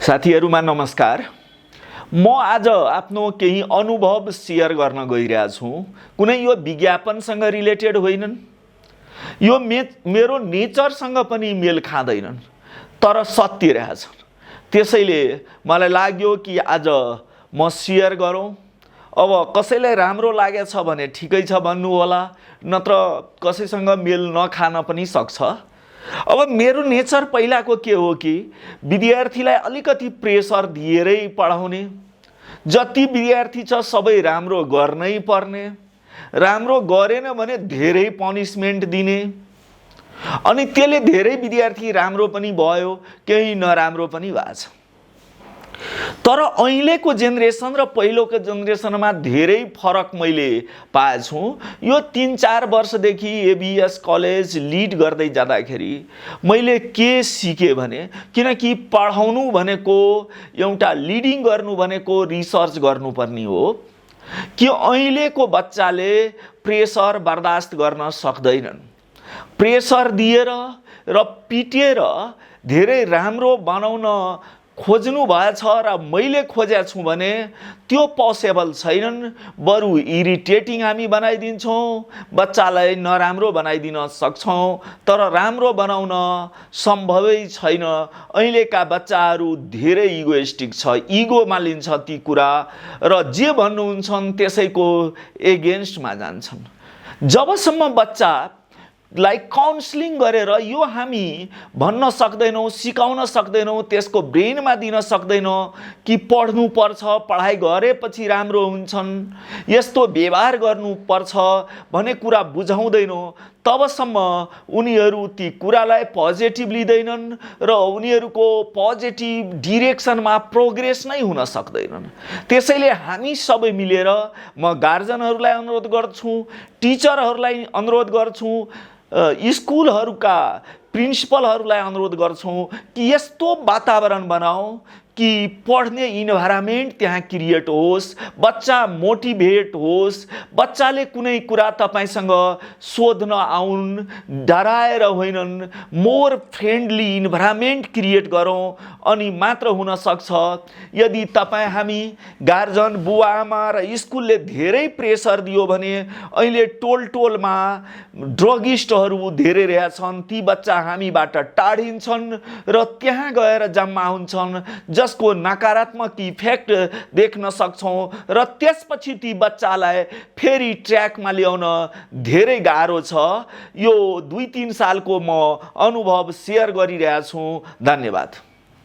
साथीहरुमा नमस्कार। म आज आफ्नो केही अनुभव शेयर गर्न गइरहेको छु। कुनै यो विज्ञापनसँग रिलेटेड होइनन्, यो मेरो नेचरसँग पनि मेल खाँदैनन्, तर सत्य रहेछन्। त्यसैले मलाई लाग्यो कि आज म शेयर गरौँ। अब कसैलाई राम्रो लागेछ भने ठिकै छ भन्नु होला, नत्र कसैसँग मेल नखान पनि सक्छ। अब मेरो नेचर पहिलाको के हो कि विद्यार्थीलाई अलिकति प्रेसर दिएरै पढाउने, जति विद्यार्थी छ सबै राम्रो गर्नै पर्ने, राम्रो गरेन भने धेरै पनिशमेन्ट दिने, अनि त्यसले धेरै विद्यार्थी राम्रो पनि भयो, केही नराम्रो पनि भएछ। तर अहिलेको जेनेरेसन र पहिलोको जेनेरेसनमा धेरै फरक मैले पाएछु। यो 3-4 वर्षदेखि एबीएस कलेज लिड गर्दै जाँदाखेरि मैले के सिकेँ भने, किनकि पढाउनु भनेको एउटा लिडिङ गर्नु भनेको रिसर्च गर्नुपर्ने हो कि अहिलेको बच्चाले प्रेसर बर्दाश्त गर्न सक्दैनन्। प्रेसर दिएर र पिटेर धेरै राम्रो बनाउन खोज्नु भएछ र मैले खोजेको छु भने त्यो पोसिबल छैनन्। बरु इरिटेटिङ हामी बनाइदिन्छौँ, बच्चालाई नराम्रो बनाइदिन सक्छौँ, तर राम्रो बनाउन सम्भवै छैन। अहिलेका बच्चाहरू धेरै इगोइस्टिक छ, इगोमा लिन्छ ती कुरा र जे भन्नुहुन्छन् त्यसैको एगेन्स्टमा जान्छन्। जबसम्म बच्चा काउन्सलिङ गरेर यो हामी भन्न सक्दैनौँ, सिकाउन सक्दैनौँ, त्यसको ब्रेनमा दिन सक्दैनौँ कि पढ्नु पर्छ, पढाइ गरेपछि राम्रो हुन्छन्, यस्तो व्यवहार गर्नुपर्छ भन्ने कुरा बुझाउँदैनौँ, तबसम्म उनीहरू ती कुरालाई पोजिटिभ लिँदैनन् र उनीहरूको पोजिटिभ डिरेक्सनमा प्रोग्रेस नै हुन सक्दैनन्। त्यसैले हामी सबै मिलेर, म गार्जियनहरूलाई अनुरोध गर्छु, टिचरहरूलाई अनुरोध गर्छु, स्कुलहरूका प्रिन्सिपलहरूलाई अनुरोध गर्छौँ कि यस्तो वातावरण बनाऊ कि पढ्ने इन्भाइरोमेन्ट त्यहाँ क्रिएट होस्, बच्चा मोटिभेट होस्, बच्चाले कुनै कुरा तपाईसँग सोध्न आउन्, डराएर होइनन्, मोर फ्रेन्डली इन्भाइरोमेन्ट क्रिएट गरौँ अनि मात्र हुन सक्छ। यदि तपाईँ हामी गार्जियन बुवा आमा र स्कुलले धेरै प्रेसर दियो भने अहिले टोलमा ड्रगिस्टहरू धेरै रहेछन्, ती बच्चा हामीबाट टाढिन्छन् र त्यहाँ गएर जम्मा हुन्छन्, जसको नकारात्मक इफेक्ट देख्न सक्छौँ र त्यसपछि ती बच्चालाई फेरि ट्र्याकमा ल्याउन धेरै गाह्रो छ। यो 2-3 सालको म अनुभव शेयर गरिरहेछु। धन्यवाद।